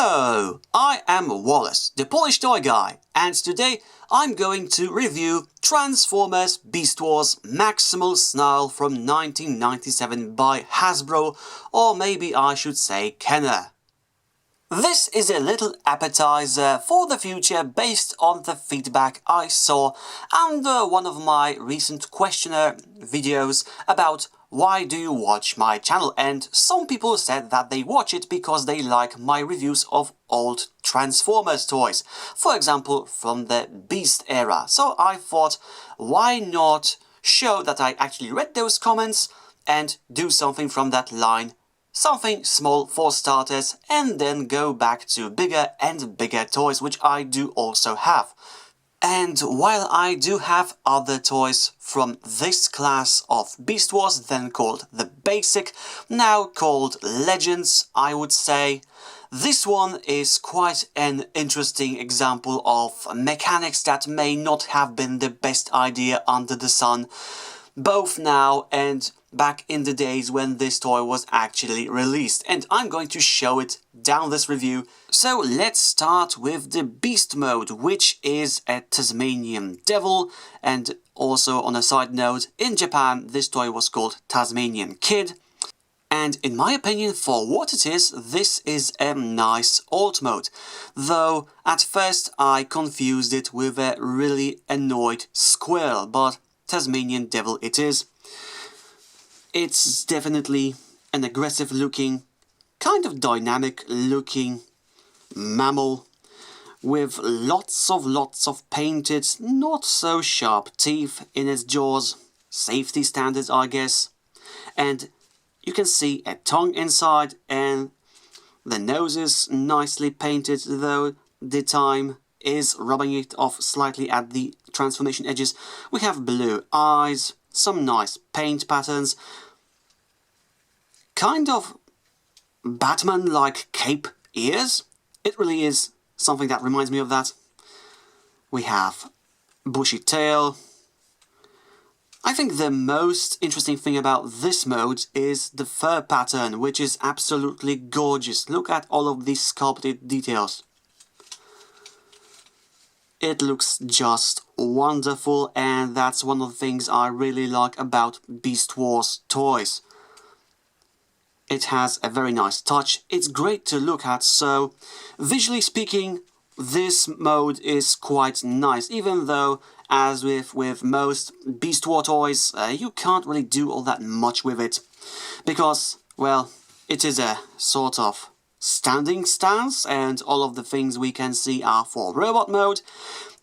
Hello, I am Wallace, the Polish toy guy, and today I'm going to review Transformers Beast Wars Maximal Snarl from 1997 by Hasbro, or maybe I should say Kenner. This is a little appetizer for the future based on the feedback I saw under one of my recent questionnaire videos about why do you watch my channel, and some people said that they watch it because they like my reviews of old Transformers toys, for example from the Beast era. So I thought, why not show that I actually read those comments and do something from that line. Something small for starters, and then go back to bigger and bigger toys, which I do also have. And while I do have other toys from this class of Beast Wars, then called the Basic, now called Legends, I would say, this one is quite an interesting example of mechanics that may not have been the best idea under the sun, both now and back in the days when this toy was actually released, and I'm going to show it down this review. So let's start with the Beast mode, which is a Tasmanian Devil, and also on a side note, in Japan this toy was called Tasmanian Kid. And in my opinion, for what it is, this is a nice alt mode, though at first I confused it with a really annoyed squirrel, but Tasmanian Devil it is. It's definitely an aggressive looking, kind of dynamic looking mammal with lots of painted, not so sharp teeth in its jaws, safety standards I guess, and you can see a tongue inside, and the nose is nicely painted, though the time is rubbing it off slightly at the transformation edges. We have blue eyes, some nice paint patterns, kind of Batman-like cape ears. It really is something that reminds me of that. We have bushy tail. I think the most interesting thing about this mode is the fur pattern, which is absolutely gorgeous. Look at all of these sculpted details. It looks just wonderful, and that's one of the things I really like about Beast Wars toys. It has a very nice touch, it's great to look at, so visually speaking this mode is quite nice, even though as with most Beast War toys you can't really do all that much with it, because, well, it is a sort of standing stance, and all of the things we can see are for robot mode,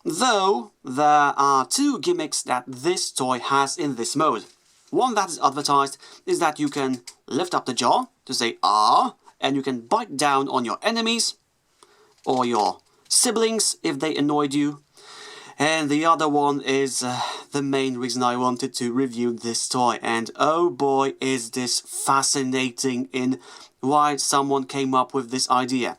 though there are two gimmicks that this toy has in this mode. One that is advertised is that you can lift up the jaw to say "ah", and you can bite down on your enemies or your siblings if they annoyed you. And the other one is the main reason I wanted to review this toy, and oh boy is this fascinating in why someone came up with this idea.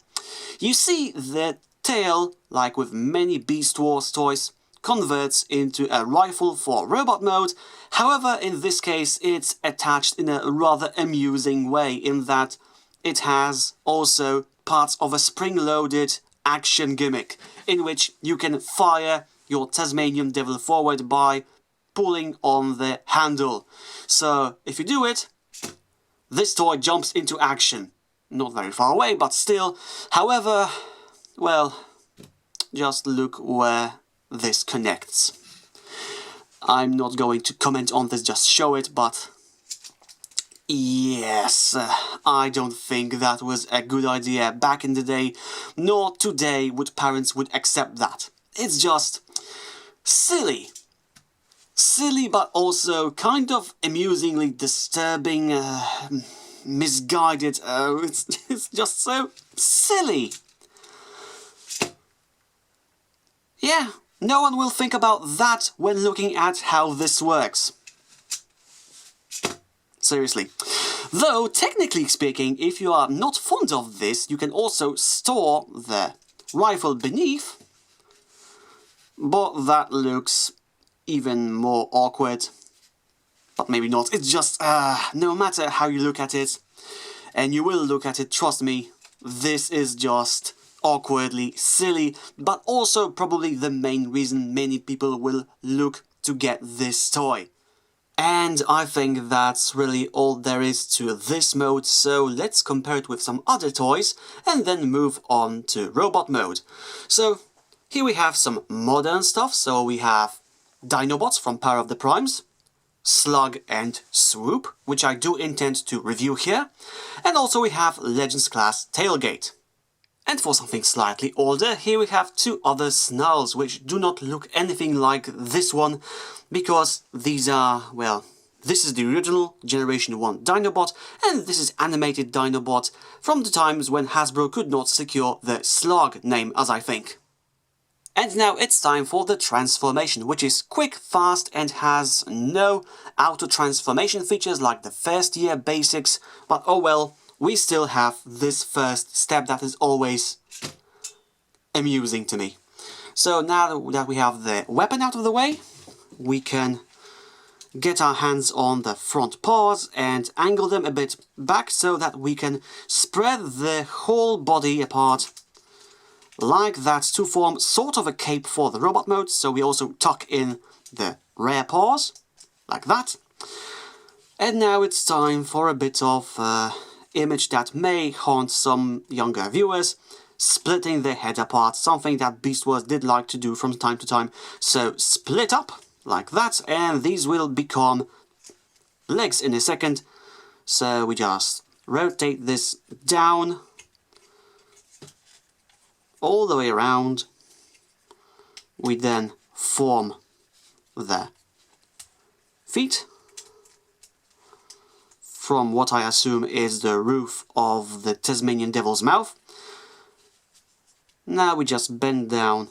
You see, the tail, like with many Beast Wars toys, converts into a rifle for robot mode. However, in this case it's attached in a rather amusing way, in that it has also parts of a spring-loaded action gimmick, in which you can fire your Tasmanian Devil forward by pulling on the handle. So if you do it, this toy jumps into action. Not very far away, but still. However, well, just look where this connects. I'm not going to comment on this, just show it, but yes, I don't think that was a good idea back in the day, nor today would parents would accept that. It's just silly. Silly, but also kind of amusingly disturbing, misguided. It's just so silly. Yeah, no one will think about that when looking at how this works. Seriously. Though, technically speaking, if you are not fond of this, you can also store the rifle beneath, but that looks even more awkward. But maybe not. It's just, no matter how you look at it, and you will look at it, trust me, this is just awkwardly silly, but also probably the main reason many people will look to get this toy. And I think that's really all there is to this mode, so let's compare it with some other toys and then move on to robot mode. So here we have some modern stuff, so we have Dinobots from Power of the Primes, Slug and Swoop, which I do intend to review here, and also we have Legends class Tailgate. And for something slightly older, here we have two other Snarls, which do not look anything like this one, because these are, well, this is the original Generation 1 Dinobot, and this is animated Dinobot from the times when Hasbro could not secure the Slug name, as I think. And now it's time for the transformation, which is quick, fast, and has no auto-transformation features like the first year basics, but oh well, we still have this first step that is always amusing to me. So now that we have the weapon out of the way, we can get our hands on the front paws and angle them a bit back so that we can spread the whole body apart like that to form sort of a cape for the robot mode. So we also tuck in the rear paws like that. And now it's time for a bit of image that may haunt some younger viewers, splitting the head apart, something that Beast Wars did like to do from time to time. So split up like that, and these will become legs in a second. So we just rotate this down all the way around. We then form the feet from what I assume is the roof of the Tasmanian Devil's mouth. Now we just bend down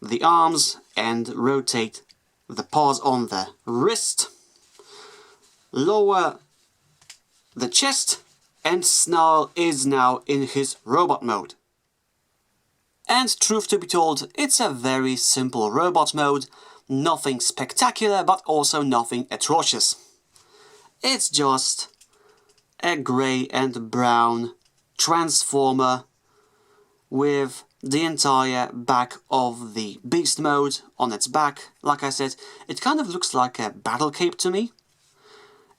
the arms and rotate the paws on the wrist, lower the chest, and Snarl is now in his robot mode. And truth to be told, it's a very simple robot mode, nothing spectacular but also nothing atrocious. It's just a grey and brown transformer with the entire back of the beast mode on its back. Like I said, it kind of looks like a battle cape to me.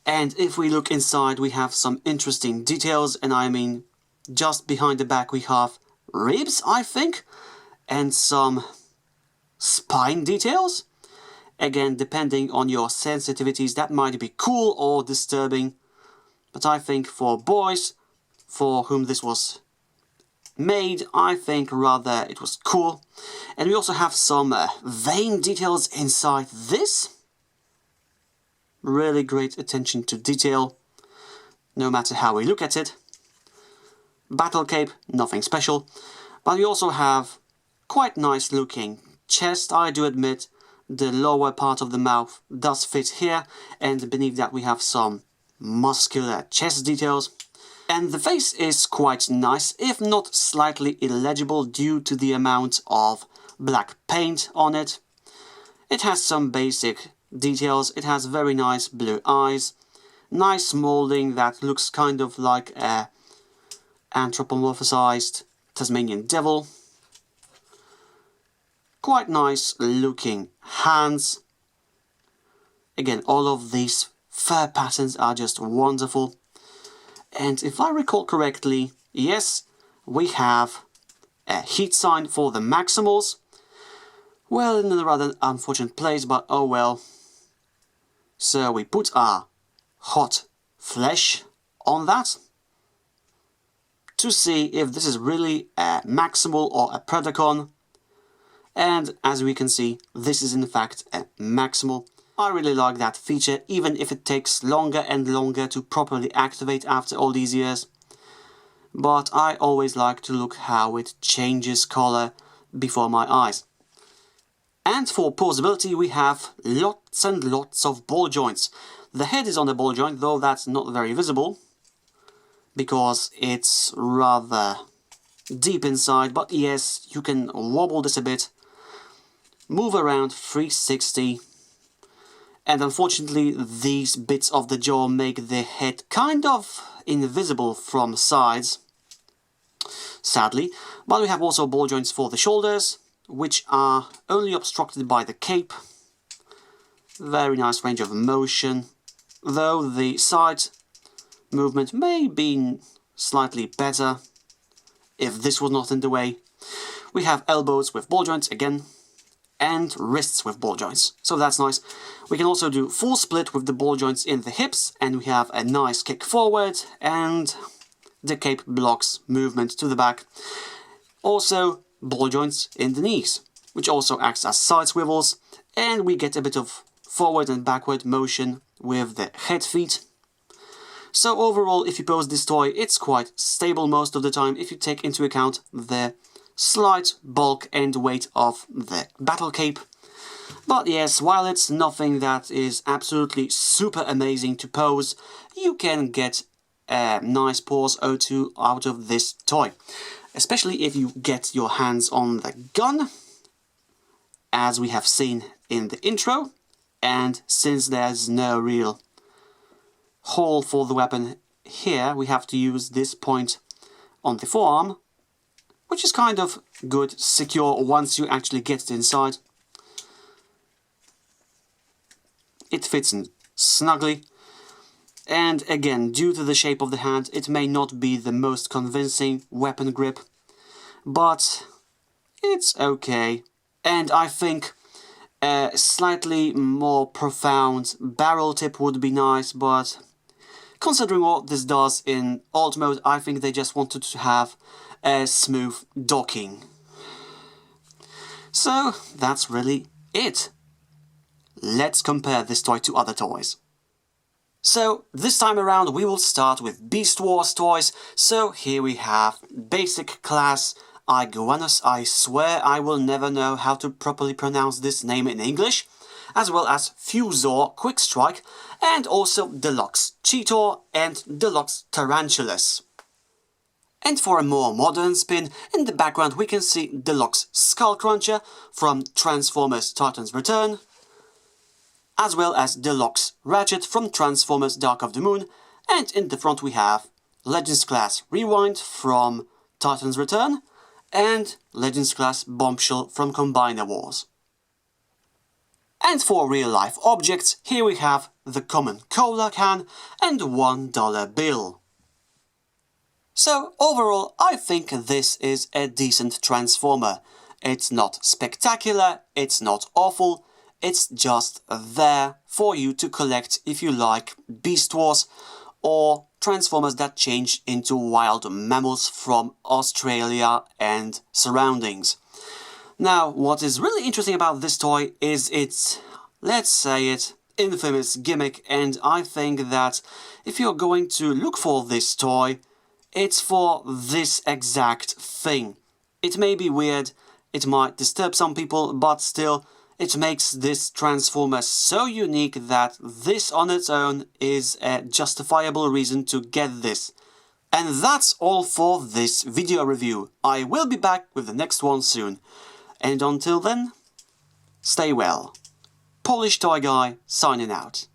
And if we look inside, we have some interesting details, and I mean, just behind the back we have ribs, I think, and some spine details. Again, depending on your sensitivities, that might be cool or disturbing, but I think for boys for whom this was made, I think rather it was cool. And we also have some vein details inside this. Really great attention to detail, no matter how we look at it. Battle cape, nothing special, but we also have quite nice looking chest, I do admit. The lower part of the mouth does fit here, and beneath that we have some muscular chest details. And the face is quite nice, if not slightly illegible due to the amount of black paint on it. It has some basic details, it has very nice blue eyes, nice molding that looks kind of like a anthropomorphized Tasmanian devil. Quite nice looking hands. Again, all of these fur patterns are just wonderful. And if I recall correctly, yes, we have a heat sign for the Maximals. Well, in a rather unfortunate place, but oh well. So we put our hot flesh on that to see if this is really a Maximal or a Predacon. And as we can see, this is in fact a Maximal. I really like that feature, even if it takes longer and longer to properly activate after all these years. But I always like to look how it changes color before my eyes. And for posability, we have lots and lots of ball joints. The head is on the ball joint, though that's not very visible, because it's rather deep inside. But yes, you can wobble this a bit, move around 360, and unfortunately these bits of the jaw make the head kind of invisible from sides. sadly. But we have also ball joints for the shoulders, which are only obstructed by the cape. Very nice range of motion, though the side movement may be slightly better if this was not in the way. We have elbows with ball joints again, and wrists with ball joints, so that's nice. We can also do full split with the ball joints in the hips, and we have a nice kick forward, and the cape blocks movement to the back. Also ball joints in the knees, which also acts as side swivels, and we get a bit of forward and backward motion with the head feet. So overall, if you pose this toy, it's quite stable most of the time if you take into account the slight bulk and weight of the battle cape. But yes, while it's nothing that is absolutely super amazing to pose, you can get a nice pose or two out of this toy. Especially if you get your hands on the gun, as we have seen in the intro. And since there's no real hole for the weapon here, we have to use this point on the forearm, which is kind of good, secure once you actually get it inside. It fits in snugly, and again, due to the shape of the hand, it may not be the most convincing weapon grip, but it's okay. And I think a slightly more profound barrel tip would be nice, but considering what this does in alt mode, I think they just wanted to have a smooth docking. So that's really it. Let's compare this toy to other toys. So this time around we will start with Beast Wars toys. So here we have basic class Iguanus. I swear I will never know how to properly pronounce this name in English. As well as Fusor Quick Strike, and also Deluxe Cheetor and Deluxe Tarantulas. And for a more modern spin, in the background we can see Deluxe Skullcruncher from Transformers Titan's Return, as well as Deluxe Ratchet from Transformers Dark of the Moon, and in the front we have Legends Class Rewind from Titan's Return, and Legends Class Bombshell from Combiner Wars. And for real-life objects, here we have the common cola can and $1 bill. So overall, I think this is a decent Transformer. It's not spectacular, it's not awful, it's just there for you to collect if you like Beast Wars or Transformers that change into wild mammals from Australia and surroundings. Now, what is really interesting about this toy is its, let's say it, infamous gimmick, and I think that if you're going to look for this toy, it's for this exact thing. It may be weird, it might disturb some people, but still, it makes this Transformer so unique that this on its own is a justifiable reason to get this. And that's all for this video review. I will be back with the next one soon. And until then, stay well. Polish Toy Guy signing out.